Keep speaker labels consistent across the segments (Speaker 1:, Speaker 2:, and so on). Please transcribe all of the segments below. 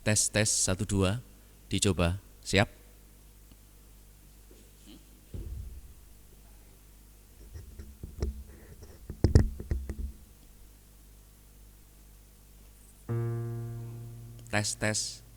Speaker 1: Tes tes satu dua, dicoba. Siap? Tes tes.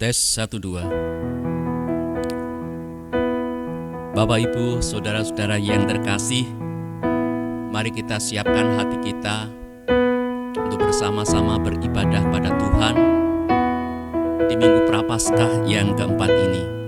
Speaker 1: Tes 1 2. Bapak Ibu, saudara-saudara yang terkasih, mari kita siapkan hati kita untuk bersama-sama beribadah pada Tuhan di Minggu Prapaskah yang keempat ini.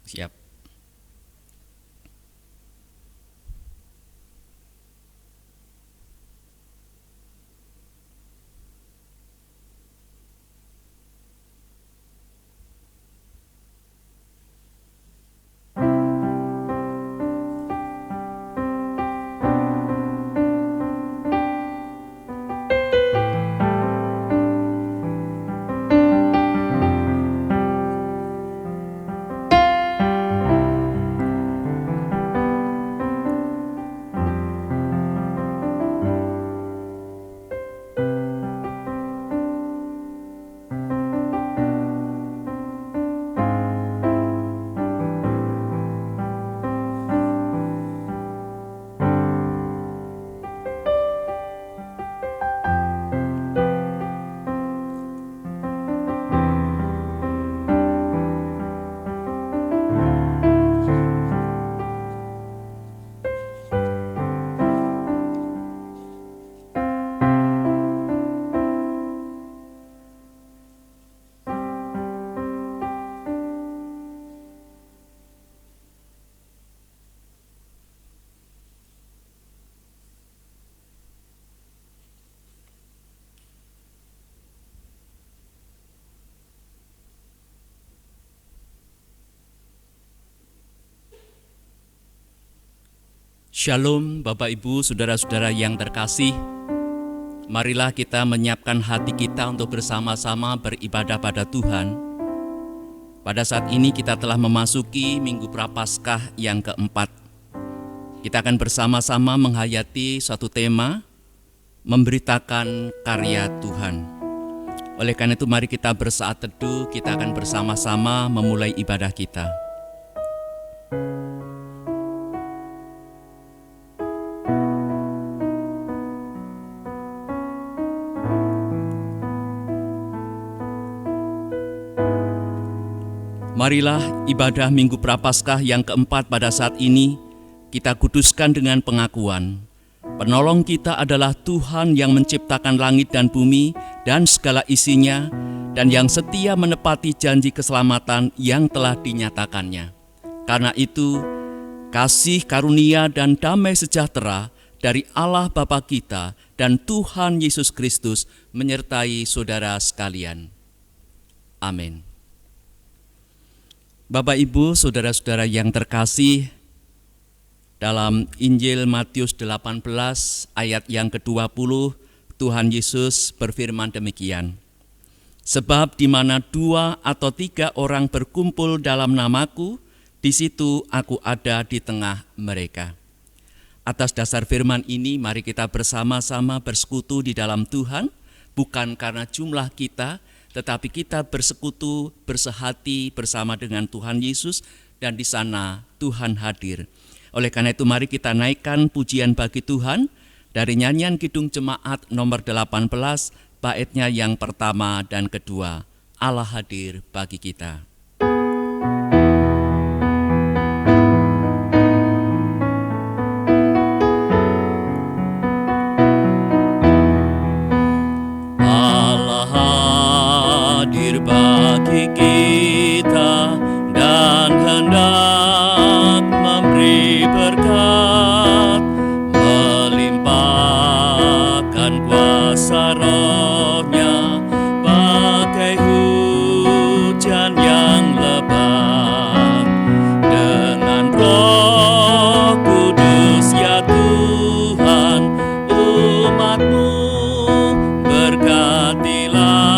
Speaker 1: Siap. Shalom Bapak Ibu, saudara-saudara yang terkasih. Marilah kita menyiapkan hati kita untuk bersama-sama beribadah pada Tuhan. Pada saat ini kita telah memasuki Minggu Prapaskah yang keempat. Kita akan bersama-sama menghayati suatu tema, memberitakan karya Tuhan. Oleh karena itu mari kita bersaat teduh, kita akan bersama-sama memulai ibadah kita. Marilah ibadah Minggu Prapaskah yang keempat pada saat ini kita kuduskan dengan pengakuan. Penolong kita adalah Tuhan yang menciptakan langit dan bumi dan segala isinya, dan yang setia menepati janji keselamatan yang telah dinyatakannya. Karena itu, kasih karunia dan damai sejahtera dari Allah Bapa kita dan Tuhan Yesus Kristus menyertai saudara sekalian. Amin. Bapak, Ibu, saudara-saudara yang terkasih, dalam Injil Matius 18 ayat yang ke-20, Tuhan Yesus berfirman demikian. Sebab di mana 2 atau 3 orang berkumpul dalam namaku, di situ aku ada di tengah mereka. Atas dasar firman ini, mari kita bersama-sama bersekutu di dalam Tuhan, bukan karena jumlah kita, tetapi kita bersekutu, bersehati bersama dengan Tuhan Yesus, dan di sana Tuhan hadir. Oleh karena itu mari kita naikkan pujian bagi Tuhan dari nyanyian Kidung Jemaat nomor 18, baitnya yang pertama dan kedua, Allah hadir bagi kita. Bagi kita dan hendak memberi berkat, melimpahkan kuasa Roh-Nya bagai hujan yang lebat. Dengan Roh Kudus ya Tuhan, umat-Mu berkatilah.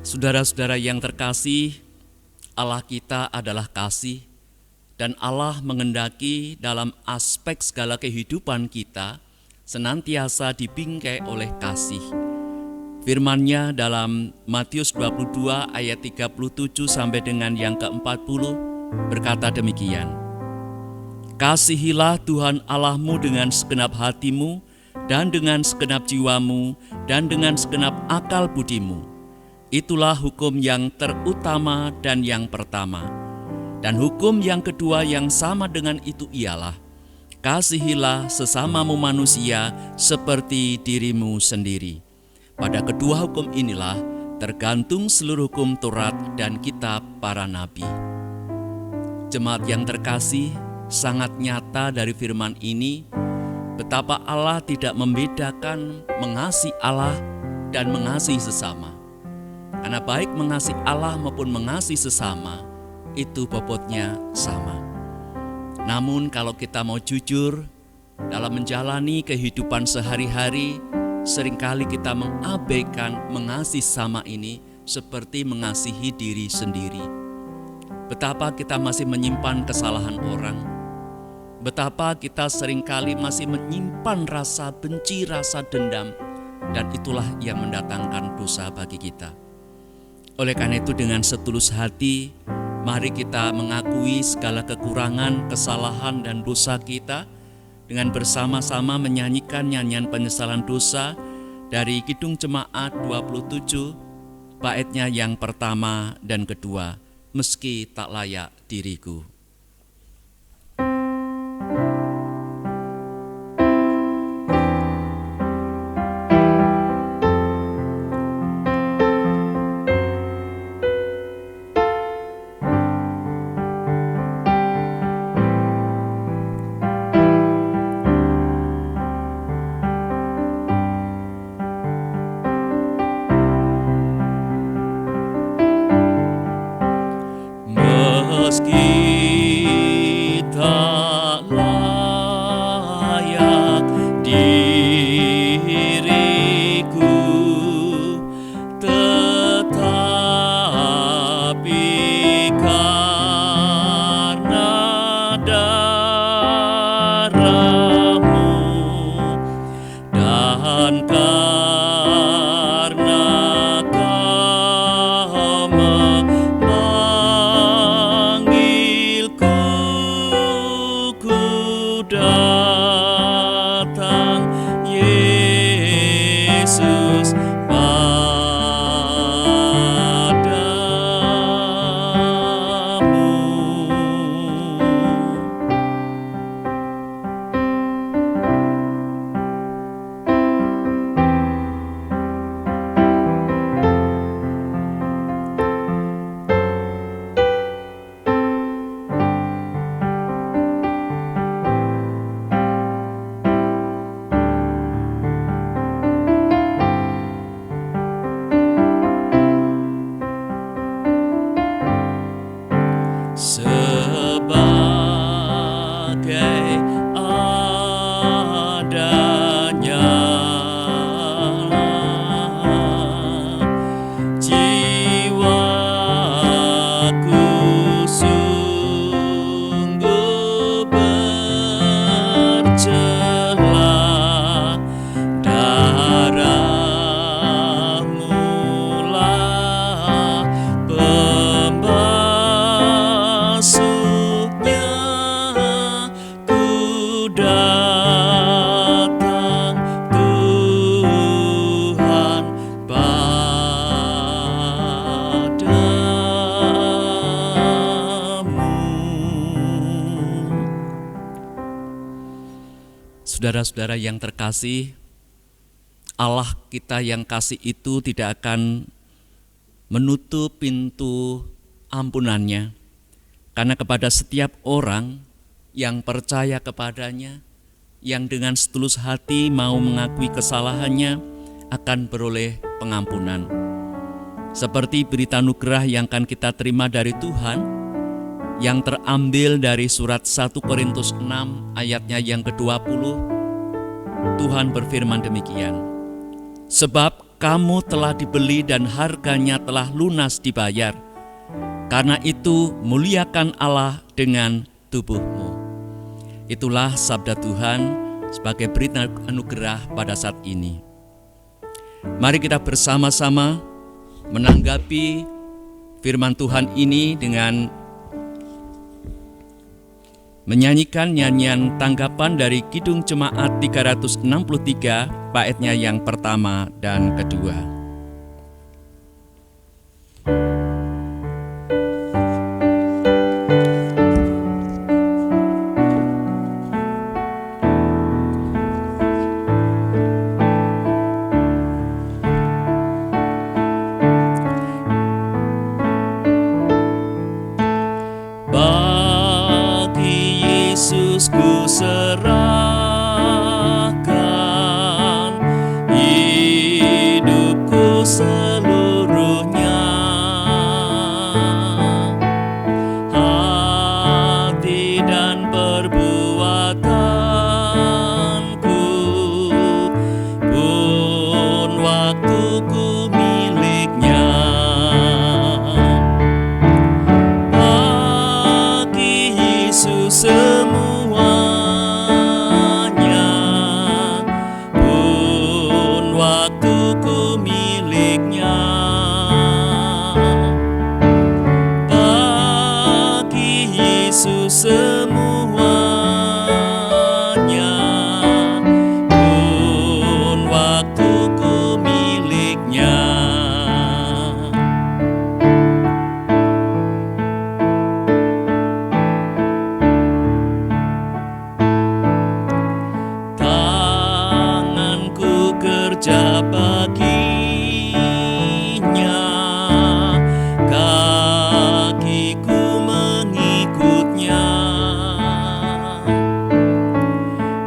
Speaker 1: Saudara-saudara yang terkasih, Allah kita adalah kasih, dan Allah mengendaki dalam aspek segala kehidupan kita senantiasa dibingkai oleh kasih. Firman-Nya dalam Matius 22 ayat 37 sampai dengan yang ke-40 berkata demikian. Kasihilah Tuhan Allahmu dengan segenap hatimu, dan dengan segenap jiwamu, dan dengan segenap akal budimu. Itulah hukum yang terutama dan yang pertama. Dan hukum yang kedua yang sama dengan itu ialah, kasihilah sesamamu manusia seperti dirimu sendiri. Pada kedua hukum inilah tergantung seluruh hukum Taurat dan kitab para nabi. Jemaat yang terkasih, sangat nyata dari firman ini, betapa Allah tidak membedakan mengasihi Allah dan mengasihi sesama. Karena baik mengasihi Allah maupun mengasihi sesama, itu bobotnya sama. Namun kalau kita mau jujur, dalam menjalani kehidupan sehari-hari, seringkali kita mengabaikan mengasihi sesama ini seperti mengasihi diri sendiri. Betapa kita masih menyimpan kesalahan orang, betapa kita seringkali masih menyimpan rasa benci, rasa dendam, dan itulah yang mendatangkan dosa bagi kita. Oleh karena itu dengan setulus hati, mari kita mengakui segala kekurangan, kesalahan, dan dosa kita dengan bersama-sama menyanyikan nyanyian penyesalan dosa dari Kidung Jemaat 27, baitnya yang pertama dan kedua, meski tak layak diriku. Saudara-saudara yang terkasih, Allah kita yang kasih itu tidak akan menutup pintu ampunannya, karena kepada setiap orang yang percaya kepadanya, yang dengan setulus hati mau mengakui kesalahannya, akan beroleh pengampunan. Seperti berita anugerah yang akan kita terima dari Tuhan, yang terambil dari surat 1 Korintus 6 ayatnya yang ke-20, Tuhan berfirman demikian, "Sebab kamu telah dibeli dan harganya telah lunas dibayar, karena itu muliakan Allah dengan tubuhmu." Itulah sabda Tuhan sebagai berita anugerah pada saat ini. Mari kita bersama-sama menanggapi firman Tuhan ini dengan menyanyikan nyanyian tanggapan dari Kidung Jemaat 363 baitnya yang pertama dan kedua. Ku serahkan hidupku seluruhnya, hati dan perbuatanku, pun waktuku miliknya. Bagi Yesus semuanya, pun waktuku miliknya. Tanganku kerja baginya, kakiku mengikutnya,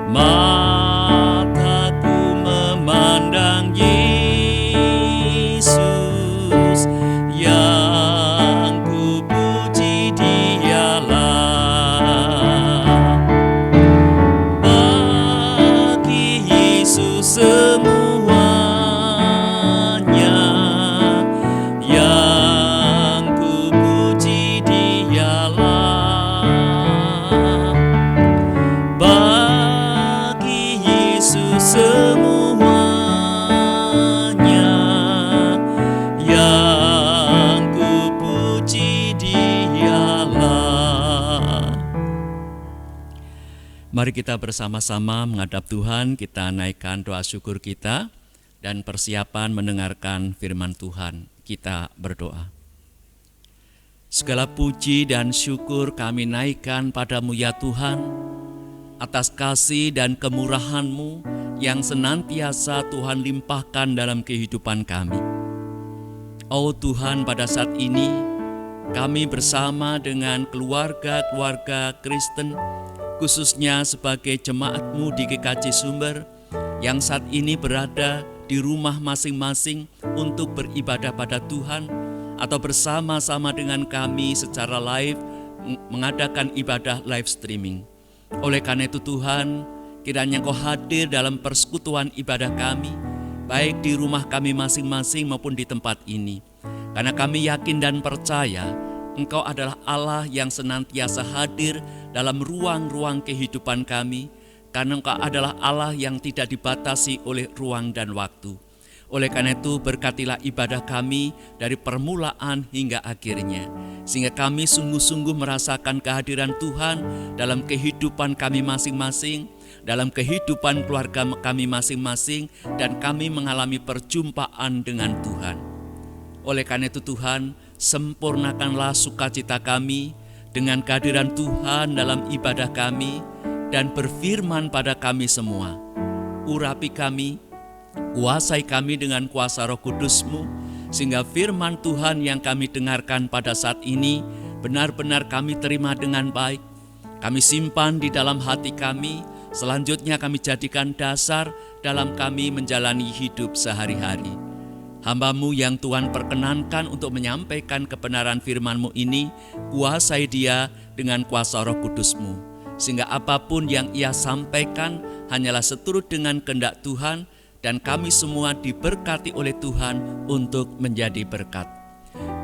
Speaker 1: mataku memandang Yesus, yang ku puji Dialah. Bagi Yesus semuanya, yang ku puji Dialah. Bagi Yesus semuanya, yang ku puji Dialah. Mari kita bersama-sama menghadap Tuhan, kita naikkan doa syukur kita dan persiapan mendengarkan firman Tuhan. Kita berdoa. Segala puji dan syukur kami naikkan padamu ya Tuhan, atas kasih dan kemurahan-Mu yang senantiasa Tuhan limpahkan dalam kehidupan kami. Oh Tuhan, pada saat ini kami bersama dengan keluarga-keluarga Kristen, khususnya sebagai jemaat-Mu di GKJ Sumber, yang saat ini berada di rumah masing-masing untuk beribadah pada Tuhan, atau bersama-sama dengan kami secara live mengadakan ibadah live streaming. Oleh karena itu Tuhan, kiranya Engkau hadir dalam persekutuan ibadah kami, baik di rumah kami masing-masing maupun di tempat ini. Karena kami yakin dan percaya Engkau adalah Allah yang senantiasa hadir dalam ruang-ruang kehidupan kami, karena Engkau adalah Allah yang tidak dibatasi oleh ruang dan waktu. Oleh karena itu berkatilah ibadah kami dari permulaan hingga akhirnya, sehingga kami sungguh-sungguh merasakan kehadiran Tuhan dalam kehidupan kami masing-masing, dalam kehidupan keluarga kami masing-masing, dan kami mengalami perjumpaan dengan Tuhan. Oleh karena itu Tuhan, sempurnakanlah sukacita kami dengan kehadiran Tuhan dalam ibadah kami, dan berfirman pada kami semua. Urapi kami, kuasai kami dengan kuasa Roh Kudus-Mu, sehingga firman Tuhan yang kami dengarkan pada saat ini benar-benar kami terima dengan baik. Kami simpan di dalam hati kami, selanjutnya kami jadikan dasar dalam kami menjalani hidup sehari-hari. Hamba-Mu yang Tuhan perkenankan untuk menyampaikan kebenaran firman-Mu ini, kuasai dia dengan kuasa Roh Kudus-Mu, sehingga apapun yang ia sampaikan hanyalah seturut dengan kehendak Tuhan, dan kami semua diberkati oleh Tuhan untuk menjadi berkat.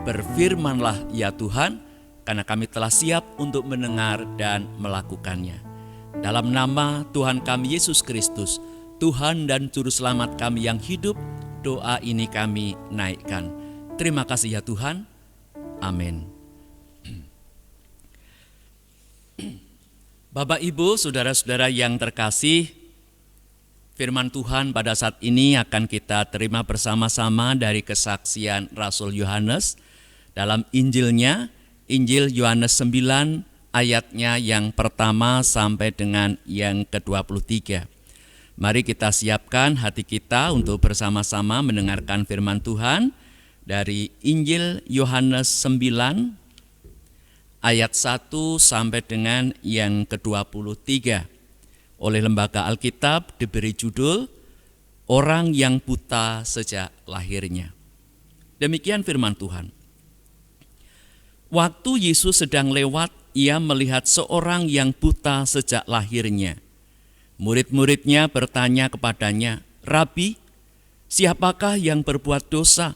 Speaker 1: Berfirmanlah ya Tuhan, karena kami telah siap untuk mendengar dan melakukannya. Dalam nama Tuhan kami Yesus Kristus, Tuhan dan Juru Selamat kami yang hidup, doa ini kami naikkan. Terima kasih ya Tuhan. Amin. Bapak, Ibu, saudara-saudara yang terkasih, firman Tuhan pada saat ini akan kita terima bersama-sama dari kesaksian Rasul Yohanes dalam Injilnya, Injil Yohanes 9 ayatnya yang pertama sampai dengan yang ke-23. Mari kita siapkan hati kita untuk bersama-sama mendengarkan firman Tuhan dari Injil Yohanes 9 ayat 1 sampai dengan yang ke-23. Oleh Lembaga Alkitab diberi judul Orang yang Buta Sejak Lahirnya. Demikian firman Tuhan. Waktu Yesus sedang lewat, ia melihat seorang yang buta sejak lahirnya. Murid-muridnya bertanya kepadanya, "Rabi, siapakah yang berbuat dosa?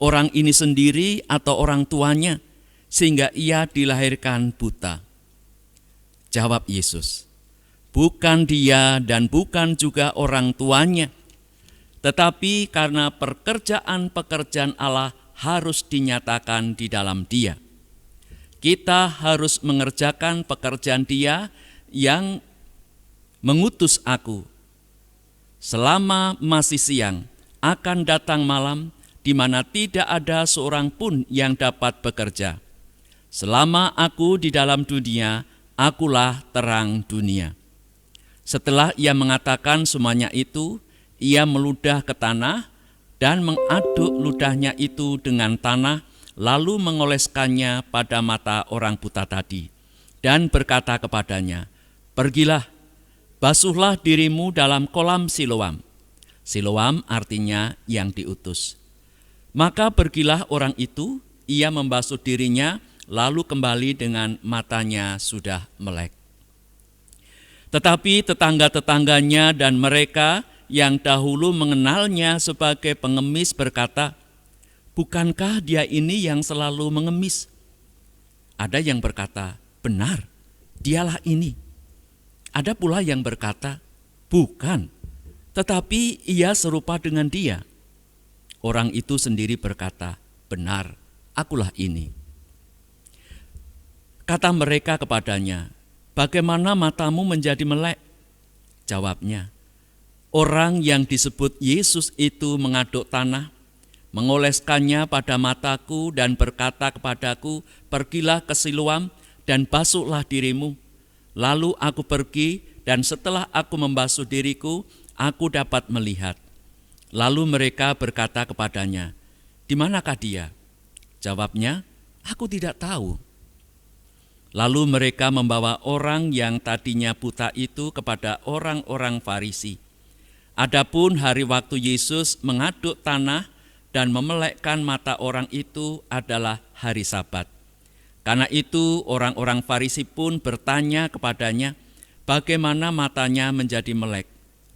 Speaker 1: Orang ini sendiri atau orang tuanya, sehingga ia dilahirkan buta?" Jawab Yesus, "Bukan dia dan bukan juga orang tuanya, tetapi karena pekerjaan-pekerjaan Allah harus dinyatakan di dalam dia. Kita harus mengerjakan pekerjaan dia yang mengutus aku. Selama masih siang, akan datang malam di mana tidak ada seorang pun yang dapat bekerja. Selama aku di dalam dunia, akulah terang dunia." Setelah ia mengatakan semuanya itu, ia meludah ke tanah dan mengaduk ludahnya itu dengan tanah, lalu mengoleskannya pada mata orang buta tadi, dan berkata kepadanya, "Pergilah, basuhlah dirimu dalam kolam Siloam." Siloam artinya yang diutus. Maka pergilah orang itu, ia membasuh dirinya, lalu kembali dengan matanya sudah melek. Tetapi tetangga-tetangganya dan mereka yang dahulu mengenalnya sebagai pengemis berkata, "Bukankah dia ini yang selalu mengemis?" Ada yang berkata, "Benar, dialah ini." Ada pula yang berkata, "Bukan, tetapi ia serupa dengan dia." Orang itu sendiri berkata, "Benar, akulah ini." Kata mereka kepadanya, "Bagaimana matamu menjadi melek?" Jawabnya, "Orang yang disebut Yesus itu mengaduk tanah, mengoleskannya pada mataku dan berkata kepadaku, 'Pergilah ke Siloam dan basuhlah dirimu.' Lalu aku pergi, dan setelah aku membasuh diriku, aku dapat melihat." Lalu mereka berkata kepadanya, "Di manakah dia?" Jawabnya, "Aku tidak tahu." Lalu mereka membawa orang yang tadinya buta itu kepada orang-orang Farisi. Adapun hari waktu Yesus mengaduk tanah dan memelekkan mata orang itu adalah hari Sabat. Karena itu orang-orang Farisi pun bertanya kepadanya, bagaimana matanya menjadi melek.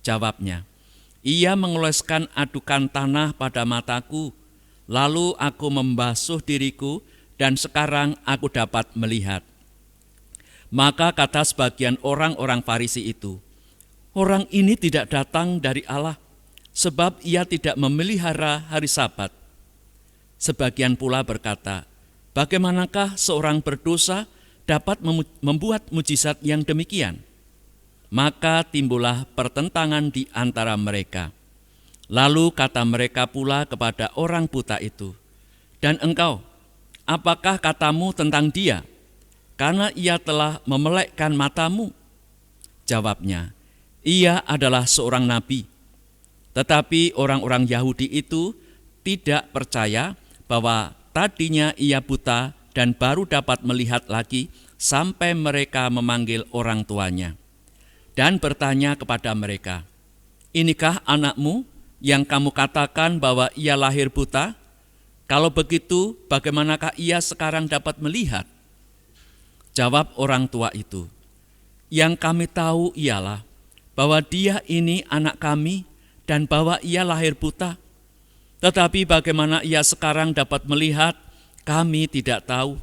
Speaker 1: Jawabnya, "Ia mengoleskan adukan tanah pada mataku, lalu aku membasuh diriku, dan sekarang aku dapat melihat." Maka kata sebagian orang-orang Farisi itu, "Orang ini tidak datang dari Allah, sebab ia tidak memelihara hari Sabat." Sebagian pula berkata, "Bagaimanakah seorang berdosa dapat membuat mujizat yang demikian?" Maka timbullah pertentangan di antara mereka. Lalu kata mereka pula kepada orang buta itu, "Dan engkau, apakah katamu tentang dia? Karena ia telah memelekkan matamu." Jawabnya, ia adalah seorang nabi. Tetapi orang-orang Yahudi itu tidak percaya bahwa tadinya ia buta dan baru dapat melihat lagi sampai mereka memanggil orang tuanya dan bertanya kepada mereka, "Inikah anakmu yang kamu katakan bahwa ia lahir buta? Kalau begitu, bagaimanakah ia sekarang dapat melihat?" Jawab orang tua itu, "Yang kami tahu ialah bahwa dia ini anak kami dan bahwa ia lahir buta. Tetapi bagaimana ia sekarang dapat melihat, kami tidak tahu.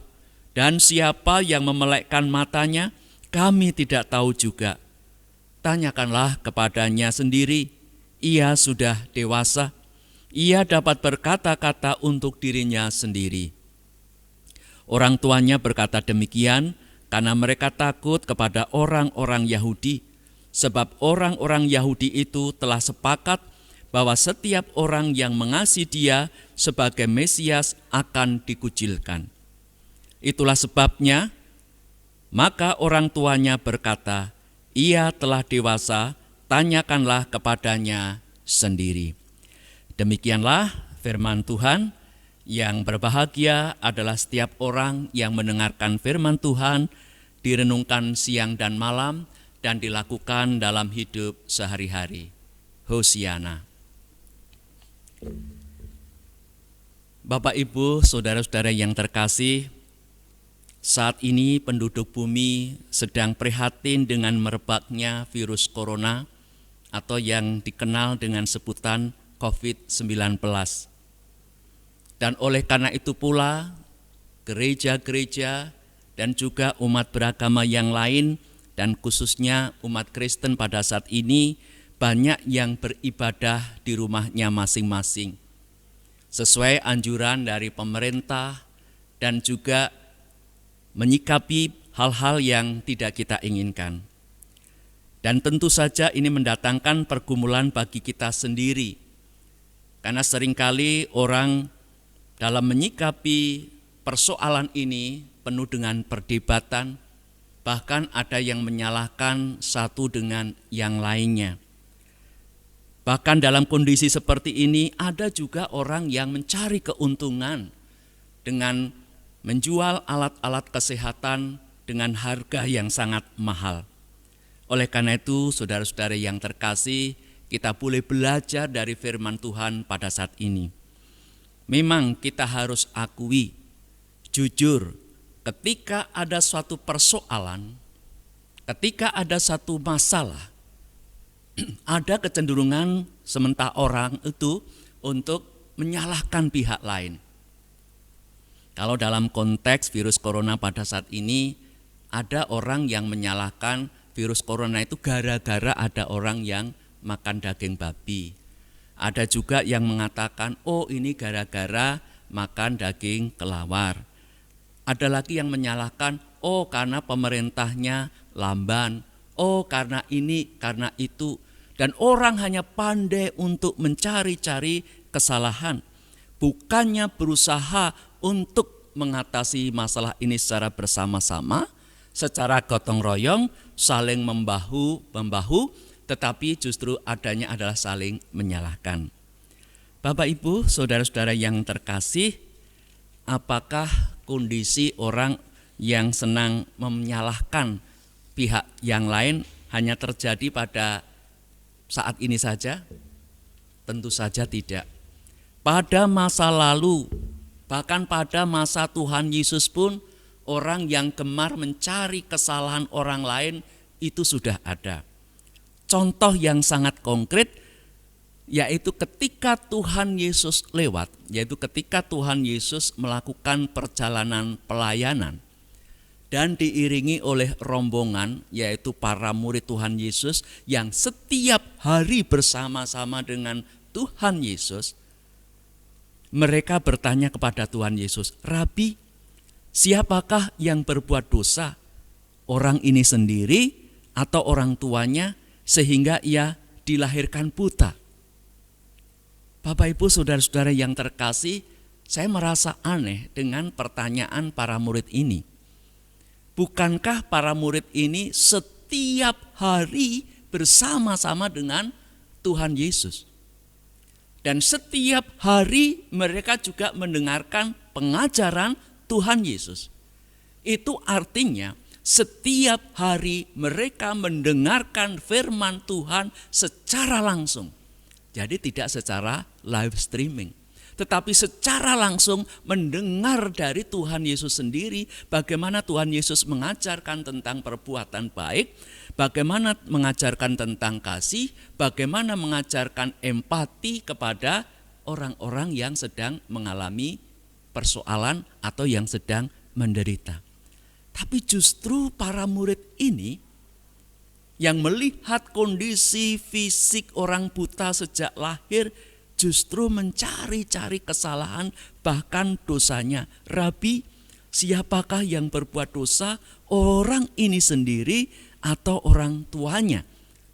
Speaker 1: Dan siapa yang memelekkan matanya, kami tidak tahu juga. Tanyakanlah kepadanya sendiri, ia sudah dewasa. Ia dapat berkata-kata untuk dirinya sendiri." Orang tuanya berkata demikian karena mereka takut kepada orang-orang Yahudi, sebab orang-orang Yahudi itu telah sepakat bahwa setiap orang yang mengasihi dia sebagai Mesias akan dikucilkan. Itulah sebabnya, maka orang tuanya berkata, "Ia telah dewasa, tanyakanlah kepadanya sendiri." Demikianlah firman Tuhan. Yang berbahagia adalah setiap orang yang mendengarkan firman Tuhan, direnungkan siang dan malam, dan dilakukan dalam hidup sehari-hari. Hosiana. Bapak, Ibu, saudara-saudara yang terkasih, saat ini penduduk bumi sedang prihatin dengan merebaknya virus corona atau yang dikenal dengan sebutan COVID-19. Dan oleh karena itu pula, gereja-gereja dan juga umat beragama yang lain dan khususnya umat Kristen pada saat ini banyak yang beribadah di rumahnya masing-masing. Sesuai anjuran dari pemerintah dan juga menyikapi hal-hal yang tidak kita inginkan. Dan tentu saja ini mendatangkan pergumulan bagi kita sendiri. Karena seringkali orang dalam menyikapi persoalan ini penuh dengan perdebatan, bahkan ada yang menyalahkan satu dengan yang lainnya. Bahkan dalam kondisi seperti ini ada juga orang yang mencari keuntungan dengan menjual alat-alat kesehatan dengan harga yang sangat mahal. Oleh karena itu, saudara-saudara yang terkasih, kita boleh belajar dari firman Tuhan pada saat ini. Memang kita harus akui, jujur, ketika ada suatu persoalan, ketika ada satu masalah, ada kecenderungan sementara orang itu untuk menyalahkan pihak lain. Kalau dalam konteks virus corona pada saat ini, ada orang yang menyalahkan virus corona itu gara-gara ada orang yang makan daging babi. Ada juga yang mengatakan, oh ini gara-gara makan daging kelawar. Ada lagi yang menyalahkan, oh karena pemerintahnya lamban, oh karena ini, karena itu. Dan orang hanya pandai untuk mencari-cari kesalahan. Bukannya berusaha untuk mengatasi masalah ini secara bersama-sama, secara gotong royong, saling membahu, tetapi justru adanya adalah saling menyalahkan. Bapak, Ibu, saudara-saudara yang terkasih, apakah kondisi orang yang senang menyalahkan pihak yang lain hanya terjadi pada saat ini saja? Tentu saja tidak. Pada masa lalu, bahkan pada masa Tuhan Yesus pun, orang yang gemar mencari kesalahan orang lain itu sudah ada. Contoh yang sangat konkret yaitu ketika Tuhan Yesus lewat, yaitu ketika Tuhan Yesus melakukan perjalanan pelayanan dan diiringi oleh rombongan yaitu para murid Tuhan Yesus yang setiap hari bersama-sama dengan Tuhan Yesus. Mereka bertanya kepada Tuhan Yesus, "Rabi, siapakah yang berbuat dosa? Orang ini sendiri atau orang tuanya sehingga ia dilahirkan buta?" Bapak, Ibu, saudara-saudara yang terkasih, saya merasa aneh dengan pertanyaan para murid ini. Bukankah para murid ini setiap hari bersama-sama dengan Tuhan Yesus. Dan setiap hari mereka juga mendengarkan pengajaran Tuhan Yesus. Itu artinya setiap hari mereka mendengarkan firman Tuhan secara langsung. Jadi tidak secara live streaming, tetapi secara langsung mendengar dari Tuhan Yesus sendiri bagaimana Tuhan Yesus mengajarkan tentang perbuatan baik, bagaimana mengajarkan tentang kasih, bagaimana mengajarkan empati kepada orang-orang yang sedang mengalami persoalan atau yang sedang menderita. Tapi justru para murid ini yang melihat kondisi fisik orang buta sejak lahir justru mencari-cari kesalahan bahkan dosanya. Rabi, siapakah yang berbuat dosa, orang ini sendiri atau orang tuanya,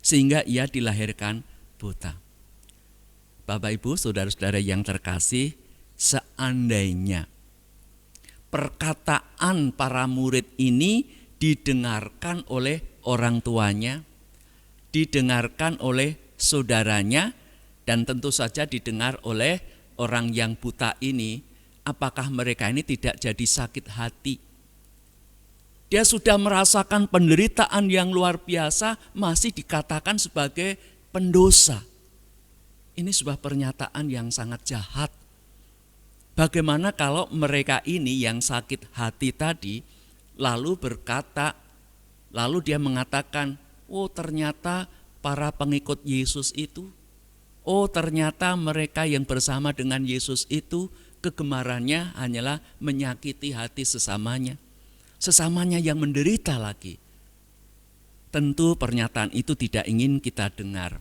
Speaker 1: sehingga ia dilahirkan buta? Bapak Ibu, saudara-saudara yang terkasih, seandainya perkataan para murid ini didengarkan oleh orang tuanya, didengarkan oleh saudaranya, dan tentu saja didengar oleh orang yang buta ini, apakah mereka ini tidak jadi sakit hati? Dia sudah merasakan penderitaan yang luar biasa, masih dikatakan sebagai pendosa. Ini sebuah pernyataan yang sangat jahat. Bagaimana kalau mereka ini yang sakit hati tadi lalu berkata, lalu dia mengatakan, oh ternyata para pengikut Yesus itu, oh ternyata mereka yang bersama dengan Yesus itu kegemarannya hanyalah menyakiti hati sesamanya yang menderita lagi. Tentu pernyataan itu tidak ingin kita dengar.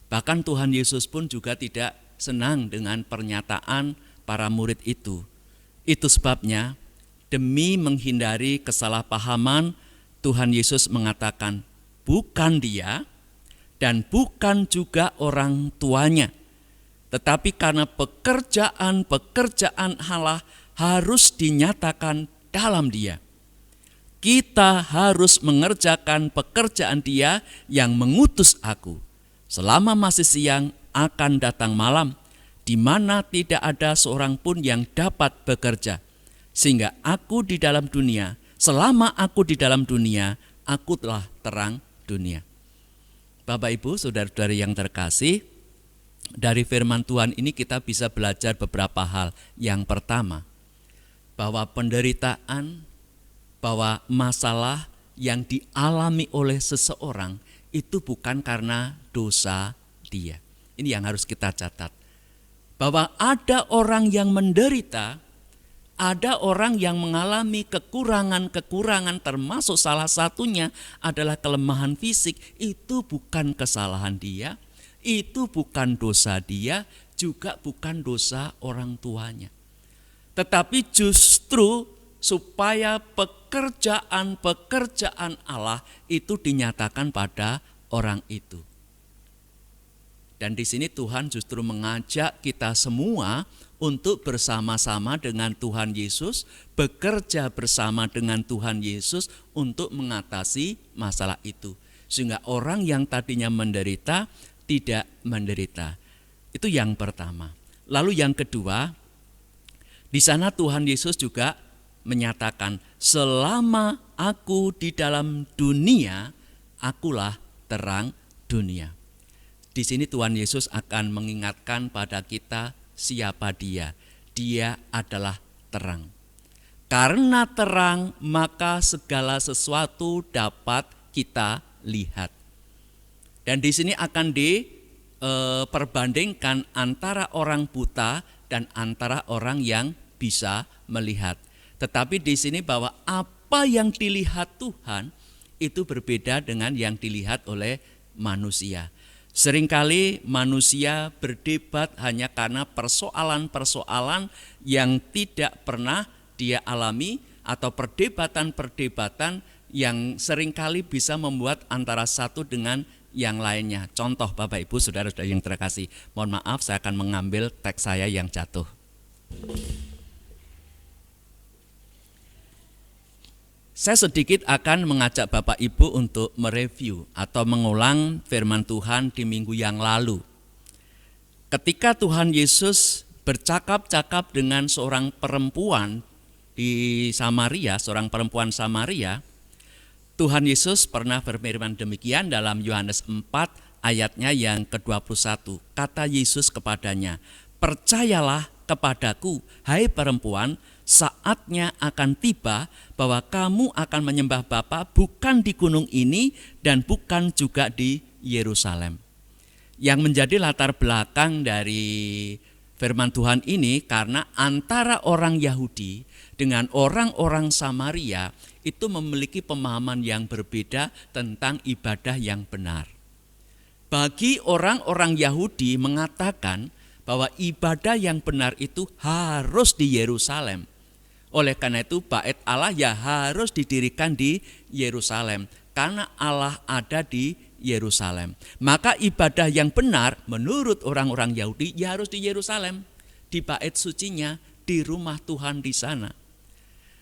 Speaker 1: Bahkan Tuhan Yesus pun juga tidak senang dengan pernyataan para murid itu. Itu sebabnya demi menghindari kesalahpahaman, Tuhan Yesus mengatakan bukan dia dan bukan juga orang tuanya, tetapi karena pekerjaan Allah harus dinyatakan dalam dia. Kita harus mengerjakan pekerjaan dia yang mengutus aku. Selama masih siang akan datang malam, di mana tidak ada seorang pun yang dapat bekerja. Sehingga aku di dalam dunia, selama aku di dalam dunia, aku telah terang dunia. Bapak Ibu, saudara-saudara yang terkasih, dari firman Tuhan ini kita bisa belajar beberapa hal. Yang pertama, bahwa penderitaan, bahwa masalah yang dialami oleh seseorang itu bukan karena dosa dia. Ini yang harus kita catat. Bahwa ada orang yang menderita, ada orang yang mengalami kekurangan-kekurangan, termasuk salah satunya adalah kelemahan fisik. Itu bukan kesalahan dia, itu bukan dosa dia, juga bukan dosa orang tuanya. Tetapi justru supaya pekerjaan Allah itu dinyatakan pada orang itu. Dan di sini Tuhan justru mengajak kita semua untuk bersama-sama dengan Tuhan Yesus, bekerja bersama dengan Tuhan Yesus untuk mengatasi masalah itu. Sehingga orang yang tadinya menderita tidak menderita. Itu yang pertama. Lalu yang kedua, di sana Tuhan Yesus juga menyatakan, selama aku di dalam dunia, akulah terang dunia. Di sini Tuhan Yesus akan mengingatkan pada kita siapa dia. Dia adalah terang. Karena terang, maka segala sesuatu dapat kita lihat. Dan di sini akan diperbandingkan antara orang buta dan antara orang yang bisa melihat. Tetapi di sini bahwa apa yang dilihat Tuhan itu berbeda dengan yang dilihat oleh manusia. Seringkali manusia berdebat hanya karena persoalan-persoalan yang tidak pernah dia alami, atau perdebatan-perdebatan yang seringkali bisa membuat antara satu dengan yang lainnya. Contoh Bapak Ibu saudara-saudara yang terkasih, mohon maaf saya akan mengambil teks saya yang jatuh. Saya sedikit akan mengajak Bapak Ibu untuk mereview atau mengulang firman Tuhan di minggu yang lalu. Ketika Tuhan Yesus bercakap-cakap dengan seorang perempuan di Samaria, seorang perempuan Samaria, Tuhan Yesus pernah berfirman demikian dalam Yohanes 4 ayatnya yang ke-21. Kata Yesus kepadanya, "Percayalah kepadaku, hai perempuan, saatnya akan tiba bahwa kamu akan menyembah Bapa bukan di gunung ini dan bukan juga di Yerusalem." Yang menjadi latar belakang dari firman Tuhan ini karena antara orang Yahudi dengan orang-orang Samaria itu memiliki pemahaman yang berbeda tentang ibadah yang benar. Bagi orang-orang Yahudi mengatakan bahwa ibadah yang benar itu harus di Yerusalem. Oleh karena itu bait Allah ya harus didirikan di Yerusalem karena Allah ada di Yerusalem. Maka ibadah yang benar menurut orang-orang Yahudi ya harus di Yerusalem, di bait sucinya, di rumah Tuhan di sana.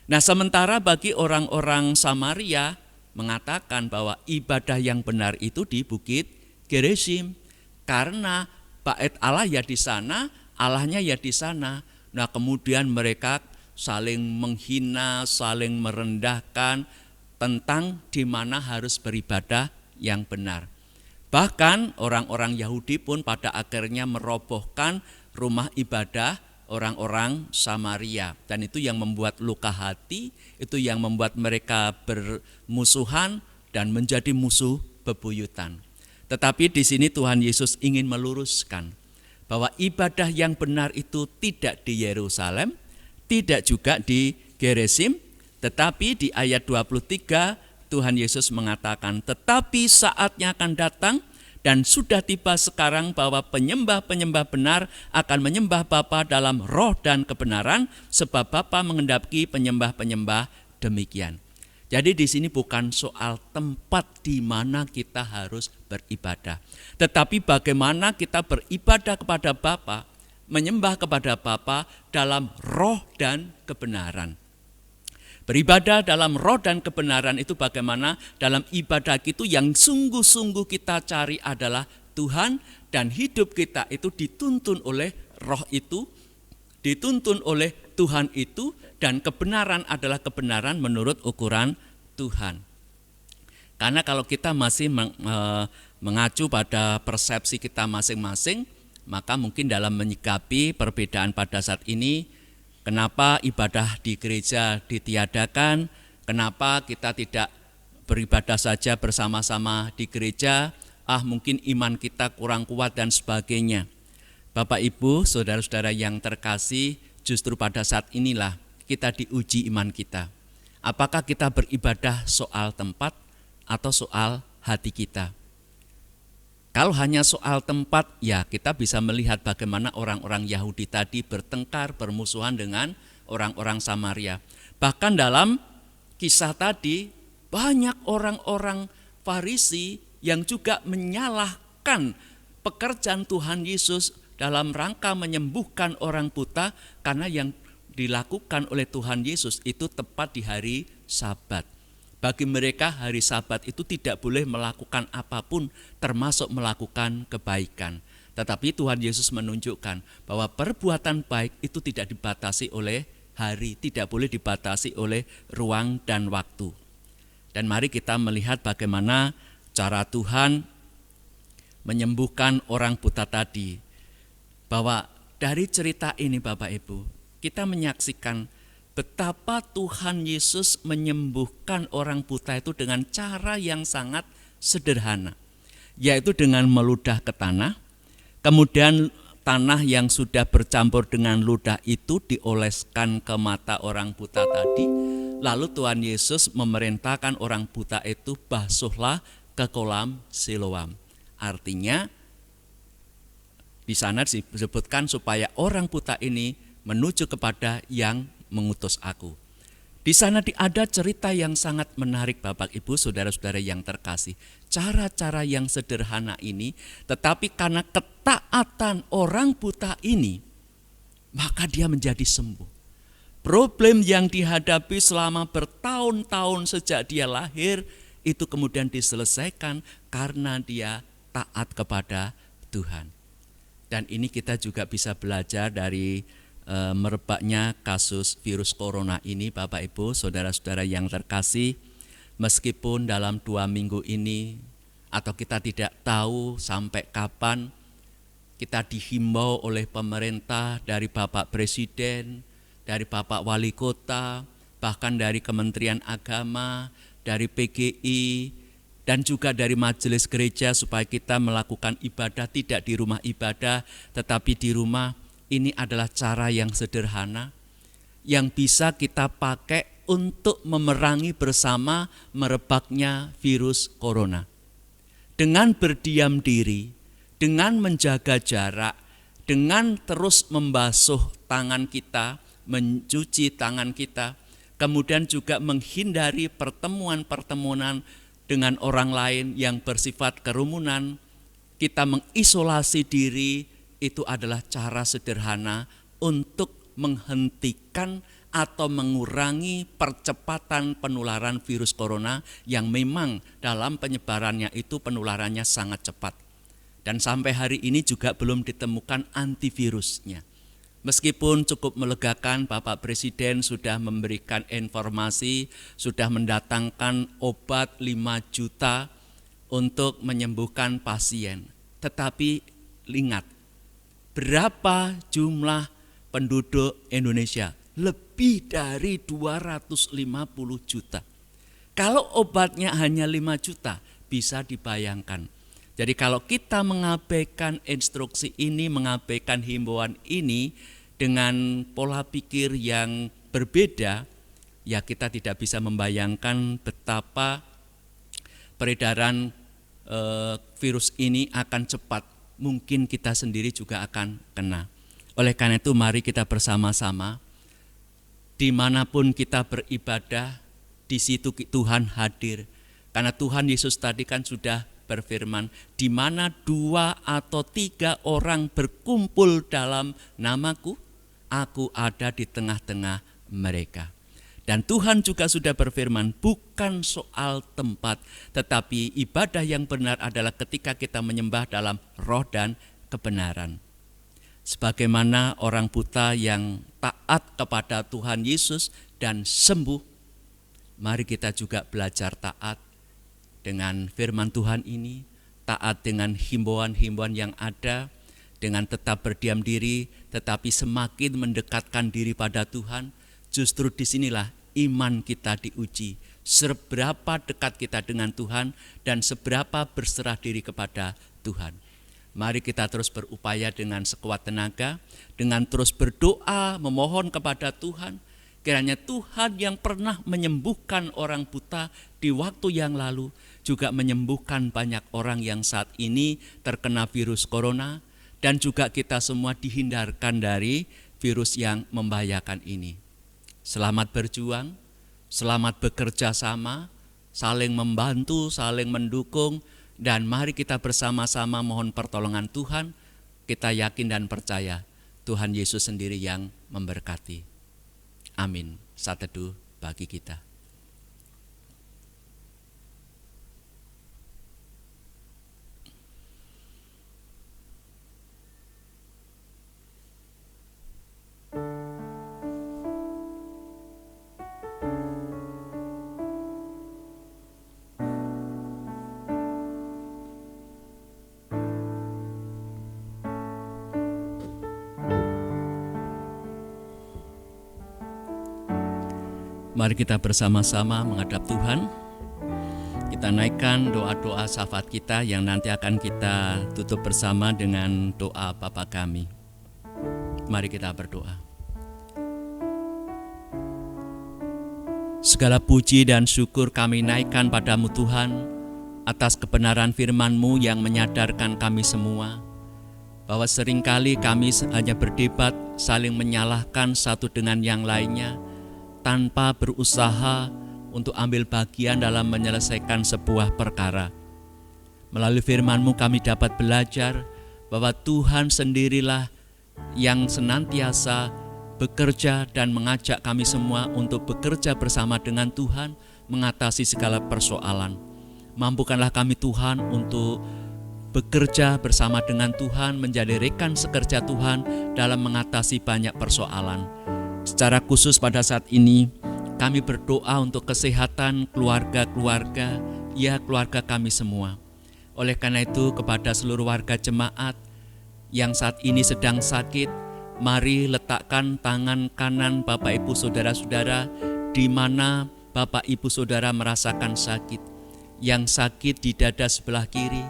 Speaker 1: Nah, sementara bagi orang-orang Samaria mengatakan bahwa ibadah yang benar itu di Bukit Gerizim karena bait Allah ya di sana, Allahnya ya di sana. Nah, kemudian mereka saling menghina, saling merendahkan tentang di mana harus beribadah yang benar. Bahkan orang-orang Yahudi pun pada akhirnya merobohkan rumah ibadah orang-orang Samaria, dan itu yang membuat luka hati, itu yang membuat mereka bermusuhan dan menjadi musuh bebuyutan. Tetapi di sini Tuhan Yesus ingin meluruskan bahwa ibadah yang benar itu tidak di Yerusalem, tidak juga di Gerizim, tetapi di ayat 23 Tuhan Yesus mengatakan, "Tetapi saatnya akan datang dan sudah tiba sekarang bahwa penyembah-penyembah benar akan menyembah Bapa dalam roh dan kebenaran, sebab Bapa menghendaki penyembah-penyembah demikian." Jadi di sini bukan soal tempat di mana kita harus beribadah, tetapi bagaimana kita beribadah kepada Bapa, menyembah kepada Bapa dalam roh dan kebenaran. Beribadah dalam roh dan kebenaran itu bagaimana dalam ibadah itu yang sungguh-sungguh kita cari adalah Tuhan, dan hidup kita itu dituntun oleh roh itu, dituntun oleh Tuhan itu, dan kebenaran adalah kebenaran menurut ukuran Tuhan. Karena kalau kita masih mengacu pada persepsi kita masing-masing, maka mungkin dalam menyikapi perbedaan pada saat ini, kenapa ibadah di gereja ditiadakan, kenapa kita tidak beribadah saja bersama-sama di gereja, mungkin iman kita kurang kuat dan sebagainya. Bapak Ibu, saudara-saudara yang terkasih, justru pada saat inilah kita diuji iman kita. Apakah kita beribadah soal tempat atau soal hati kita? Kalau hanya soal tempat, ya kita bisa melihat bagaimana orang-orang Yahudi tadi bertengkar, bermusuhan dengan orang-orang Samaria. Bahkan dalam kisah tadi, banyak orang-orang Farisi yang juga menyalahkan pekerjaan Tuhan Yesus dalam rangka menyembuhkan orang buta, karena yang dilakukan oleh Tuhan Yesus itu tepat di hari Sabat. Bagi mereka hari Sabat itu tidak boleh melakukan apapun termasuk melakukan kebaikan. Tetapi Tuhan Yesus menunjukkan bahwa perbuatan baik itu tidak dibatasi oleh hari, tidak boleh dibatasi oleh ruang dan waktu. Dan mari kita melihat bagaimana cara Tuhan menyembuhkan orang buta tadi. Bahwa dari cerita ini Bapak Ibu, kita menyaksikan betapa Tuhan Yesus menyembuhkan orang buta itu dengan cara yang sangat sederhana, yaitu dengan meludah ke tanah, kemudian tanah yang sudah bercampur dengan ludah itu dioleskan ke mata orang buta tadi, lalu Tuhan Yesus memerintahkan orang buta itu basuhlah ke kolam Siloam. Artinya di sana disebutkan supaya orang buta ini menuju kepada yang mengutus aku. Di sana ada cerita yang sangat menarik Bapak Ibu, saudara-saudara yang terkasih. Cara-cara yang sederhana ini, tetapi karena ketaatan orang buta ini, maka dia menjadi sembuh. Problem yang dihadapi selama bertahun-tahun sejak dia lahir itu kemudian diselesaikan karena dia taat kepada Tuhan. Dan ini kita juga bisa belajar dari merebaknya kasus virus corona ini, Bapak Ibu, saudara-saudara yang terkasih. Meskipun dalam 2 minggu ini atau kita tidak tahu sampai kapan kita dihimbau oleh pemerintah, dari Bapak Presiden, dari Bapak Wali Kota, bahkan dari Kementerian Agama, dari PGI, dan juga dari majelis gereja supaya kita melakukan ibadah tidak di rumah ibadah tetapi di rumah. Ini adalah cara yang sederhana yang bisa kita pakai untuk memerangi bersama merebaknya virus corona. Dengan berdiam diri, dengan menjaga jarak, dengan terus membasuh tangan kita, mencuci tangan kita, kemudian juga menghindari pertemuan-pertemuan dengan orang lain yang bersifat kerumunan, kita mengisolasi diri, itu adalah cara sederhana untuk menghentikan atau mengurangi percepatan penularan virus corona yang memang dalam penyebarannya itu penularannya sangat cepat. Dan sampai hari ini juga belum ditemukan antivirusnya. Meskipun cukup melegakan, Bapak Presiden sudah memberikan informasi, sudah mendatangkan obat 5 juta untuk menyembuhkan pasien. Tetapi ingat, berapa jumlah penduduk Indonesia? Lebih dari 250 juta. Kalau obatnya hanya 5 juta, bisa dibayangkan. Jadi kalau kita mengabaikan instruksi ini, mengabaikan himbauan ini dengan pola pikir yang berbeda, ya kita tidak bisa membayangkan betapa peredaran virus ini akan cepat. Mungkin kita sendiri juga akan kena. Oleh karena itu mari kita bersama-sama, dimanapun kita beribadah, di situ Tuhan hadir. Karena Tuhan Yesus tadi kan sudah berfirman, di mana 2 atau 3 orang berkumpul dalam namaku, aku ada di tengah-tengah mereka. Dan Tuhan juga sudah berfirman, bukan soal tempat, tetapi ibadah yang benar adalah ketika kita menyembah dalam roh dan kebenaran. Sebagaimana orang buta yang taat kepada Tuhan Yesus dan sembuh, mari kita juga belajar taat dengan firman Tuhan ini, taat dengan himbauan-himbauan yang ada, dengan tetap berdiam diri, tetapi semakin mendekatkan diri pada Tuhan. Justru disinilah iman kita diuji, seberapa dekat kita dengan Tuhan dan seberapa berserah diri kepada Tuhan. Mari kita terus berupaya dengan sekuat tenaga, dengan terus berdoa, memohon kepada Tuhan. Kiranya Tuhan yang pernah menyembuhkan orang buta di waktu yang lalu, juga menyembuhkan banyak orang yang saat ini terkena virus corona, dan juga kita semua dihindarkan dari virus yang membahayakan ini. Selamat berjuang, selamat bekerja sama, saling membantu, saling mendukung, dan mari kita bersama-sama mohon pertolongan Tuhan. Kita yakin dan percaya Tuhan Yesus sendiri yang memberkati. Amin. Saat teduh bagi kita. Mari kita bersama-sama menghadap Tuhan. Kita naikkan doa-doa syafaat kita yang nanti akan kita tutup bersama dengan doa Bapa kami. Mari kita berdoa. Segala puji dan syukur kami naikkan padamu Tuhan, atas kebenaran firman-Mu yang menyadarkan kami semua, bahwa seringkali kami hanya berdebat, saling menyalahkan satu dengan yang lainnya, tanpa berusaha untuk ambil bagian dalam menyelesaikan sebuah perkara. Melalui firman-Mu kami dapat belajar bahwa Tuhan sendirilah yang senantiasa bekerja dan mengajak kami semua untuk bekerja bersama dengan Tuhan mengatasi segala persoalan. Mampukanlah kami Tuhan untuk bekerja bersama dengan Tuhan, menjadi rekan sekerja Tuhan dalam mengatasi banyak persoalan. Secara khusus pada saat ini, kami berdoa untuk kesehatan keluarga-keluarga, ya keluarga kami semua. Oleh karena itu, kepada seluruh warga jemaat yang saat ini sedang sakit, mari letakkan tangan kanan Bapak Ibu Saudara-saudara di mana Bapak Ibu Saudara merasakan sakit. Yang sakit di dada sebelah kiri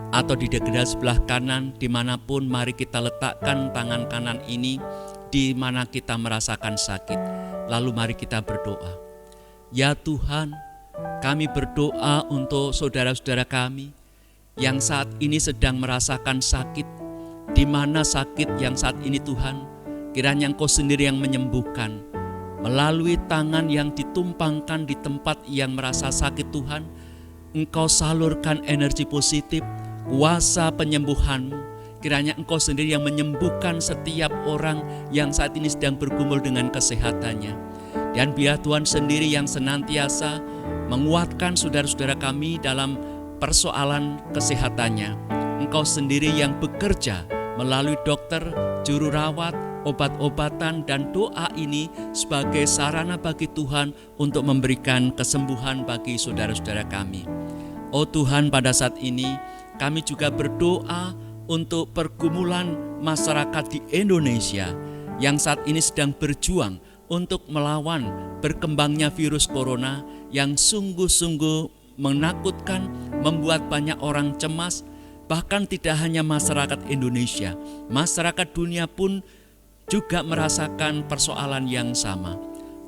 Speaker 1: atau di dada sebelah kanan, dimanapun mari kita letakkan tangan kanan ini di mana kita merasakan sakit. Lalu mari kita berdoa. Ya Tuhan, kami berdoa untuk saudara-saudara kami yang saat ini sedang merasakan sakit. Di mana sakit yang saat ini Tuhan, kiranya Engkau sendiri yang menyembuhkan. Melalui tangan yang ditumpangkan di tempat yang merasa sakit Tuhan, Engkau salurkan energi positif, kuasa penyembuhan-Mu. Kiranya Engkau sendiri yang menyembuhkan setiap orang yang saat ini sedang bergumul dengan kesehatannya. Dan biar Tuhan sendiri yang senantiasa menguatkan saudara-saudara kami dalam persoalan kesehatannya. Engkau sendiri yang bekerja melalui dokter, juru rawat, obat-obatan dan doa ini sebagai sarana bagi Tuhan untuk memberikan kesembuhan bagi saudara-saudara kami. Oh Tuhan, pada saat ini kami juga berdoa untuk pergumulan masyarakat di Indonesia yang saat ini sedang berjuang untuk melawan berkembangnya virus corona yang sungguh-sungguh menakutkan, membuat banyak orang cemas. Bahkan tidak hanya masyarakat Indonesia, masyarakat dunia pun juga merasakan persoalan yang sama.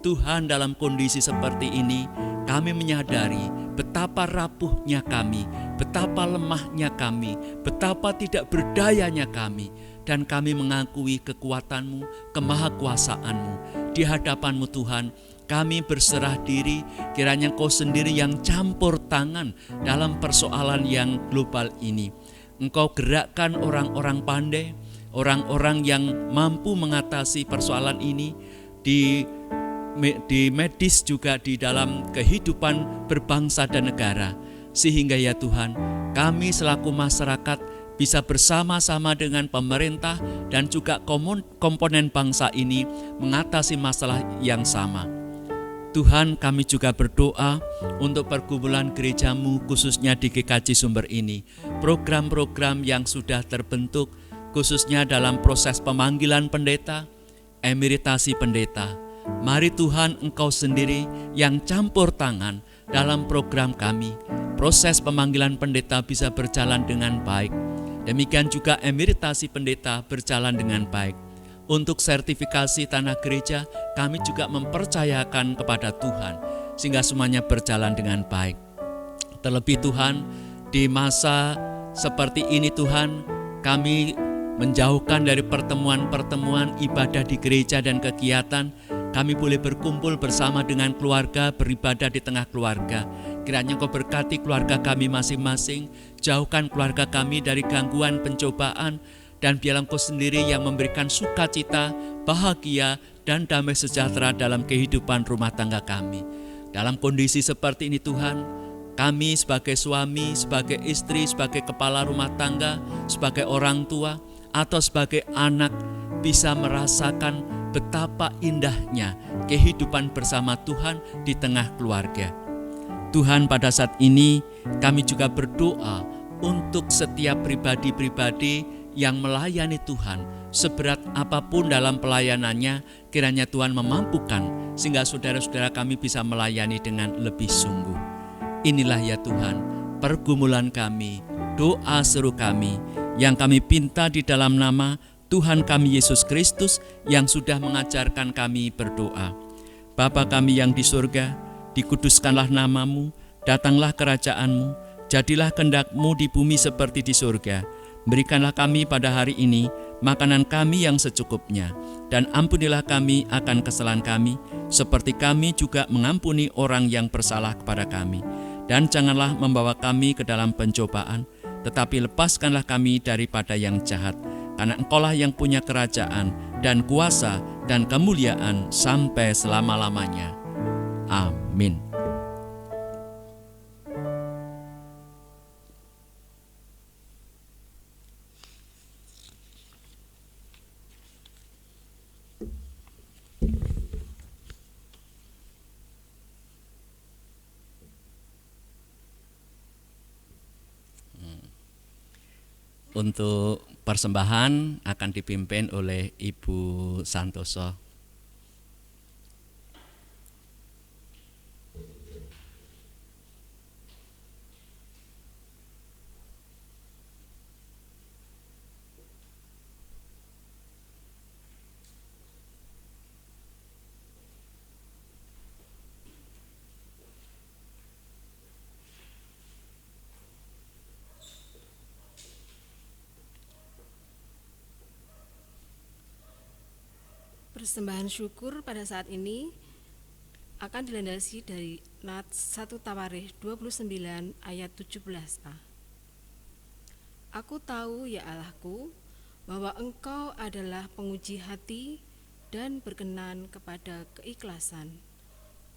Speaker 1: Tuhan, dalam kondisi seperti ini, kami menyadari betapa rapuhnya kami, betapa lemahnya kami, betapa tidak berdayanya kami. Dan kami mengakui kekuatan-Mu, kemahakuasaan-Mu. Di hadapan-Mu Tuhan, kami berserah diri, kiranya Engkau sendiri yang campur tangan dalam persoalan yang global ini. Engkau gerakkan orang-orang pandai, orang-orang yang mampu mengatasi persoalan ini di medis juga di dalam kehidupan berbangsa dan negara. Sehingga ya Tuhan, kami selaku masyarakat bisa bersama-sama dengan pemerintah dan juga komponen bangsa ini mengatasi masalah yang sama. Tuhan, kami juga berdoa untuk pergumulan gereja-Mu khususnya di GKJ Sumber ini. Program-program yang sudah terbentuk khususnya dalam proses pemanggilan pendeta, emeritasi pendeta. Mari Tuhan, Engkau sendiri yang campur tangan dalam program kami. Proses pemanggilan pendeta bisa berjalan dengan baik. Demikian juga emeritasi pendeta berjalan dengan baik. Untuk sertifikasi tanah gereja, kami juga mempercayakan kepada Tuhan, sehingga semuanya berjalan dengan baik. Terlebih Tuhan, di masa seperti ini Tuhan, kami menjauhkan dari pertemuan-pertemuan ibadah di gereja dan kegiatan. Kami boleh berkumpul bersama dengan keluarga, beribadah di tengah keluarga. Kiranya Engkau berkati keluarga kami masing-masing, jauhkan keluarga kami dari gangguan, pencobaan, dan biarlah Engkau sendiri yang memberikan sukacita, bahagia, dan damai sejahtera dalam kehidupan rumah tangga kami. Dalam kondisi seperti ini Tuhan, kami sebagai suami, sebagai istri, sebagai kepala rumah tangga, sebagai orang tua, atau sebagai anak bisa merasakan betapa indahnya kehidupan bersama Tuhan di tengah keluarga. Tuhan, pada saat ini kami juga berdoa untuk setiap pribadi-pribadi yang melayani Tuhan, seberat apapun dalam pelayanannya, kiranya Tuhan memampukan sehingga saudara-saudara kami bisa melayani dengan lebih sungguh. Inilah ya Tuhan, pergumulan kami, doa seru kami, yang kami pinta di dalam nama Tuhan kami Yesus Kristus yang sudah mengajarkan kami berdoa. Bapa kami yang di surga, dikuduskanlah nama-Mu, datanglah kerajaan-Mu, jadilah kehendak-Mu di bumi seperti di surga. Berikanlah kami pada hari ini makanan kami yang secukupnya, dan ampunilah kami akan kesalahan kami, seperti kami juga mengampuni orang yang bersalah kepada kami. Dan janganlah membawa kami ke dalam pencobaan, tetapi lepaskanlah kami daripada yang jahat. karena Engkaulah yang punya kerajaan dan kuasa dan kemuliaan sampai selama-lamanya. Amin. Untuk persembahan akan dipimpin oleh Ibu Santoso.
Speaker 2: Persembahan syukur pada saat ini akan dilandasi dari Nats 1 Tawarikh 29 ayat 17a. Aku tahu ya Allahku, bahwa Engkau adalah penguji hati dan berkenan kepada keikhlasan.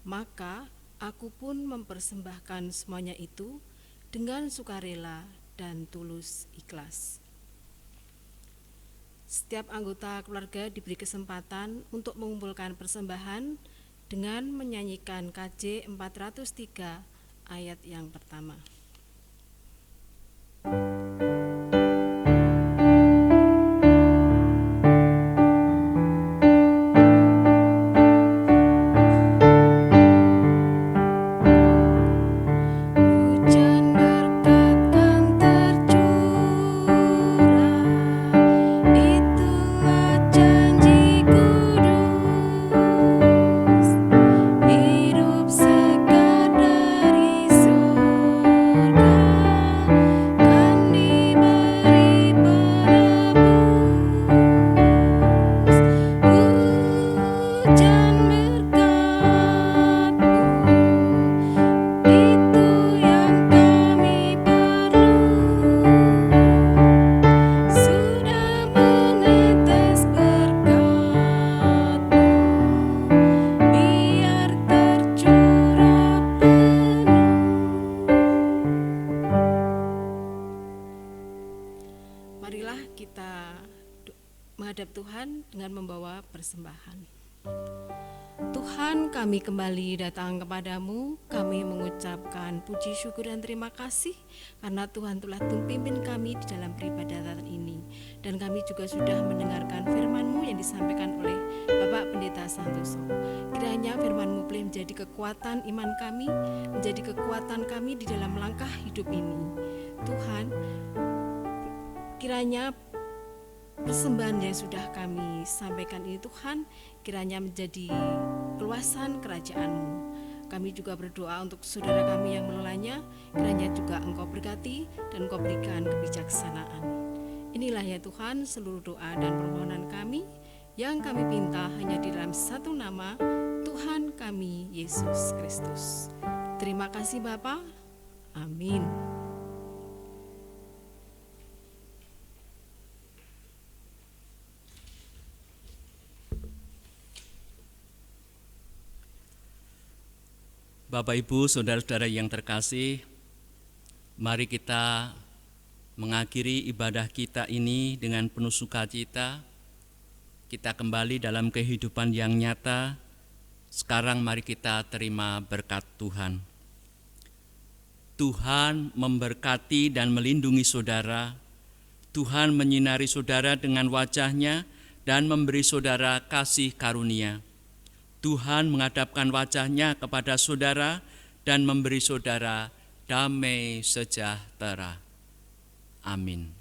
Speaker 2: Maka aku pun mempersembahkan semuanya itu dengan sukarela dan tulus ikhlas. Setiap anggota keluarga diberi kesempatan untuk mengumpulkan persembahan dengan menyanyikan KJ 403 ayat yang pertama. Marilah kita menghadap Tuhan dengan membawa persembahan. Tuhan, kami kembali datang kepadamu, kami mengucapkan puji syukur dan terima kasih karena Tuhan telah pimpin kami di dalam peribadatan ini, dan kami juga sudah mendengarkan firman-Mu yang disampaikan oleh Bapak Pendeta Santoso. Kiranya firman-Mu boleh menjadi kekuatan iman kami, menjadi kekuatan kami di dalam langkah hidup ini. Tuhan, kiranya persembahan yang sudah kami sampaikan ini Tuhan, kiranya menjadi keluasan kerajaan-Mu. Kami juga berdoa untuk saudara kami yang mengelolanya, kiranya juga Engkau berkati dan Engkau berikan kebijaksanaan. Inilah ya Tuhan seluruh doa dan permohonan kami yang kami pinta hanya di dalam satu nama, Tuhan kami Yesus Kristus. Terima kasih Bapa. Amin.
Speaker 1: Bapak, Ibu, saudara-saudara yang terkasih, mari kita mengakhiri ibadah kita ini dengan penuh sukacita. Kita kembali dalam kehidupan yang nyata. Sekarang mari kita terima berkat Tuhan. Tuhan memberkati dan melindungi saudara. Tuhan menyinari saudara dengan wajah-Nya dan memberi saudara kasih karunia. Tuhan menghadapkan wajah-Nya kepada saudara dan memberi saudara damai sejahtera. Amin.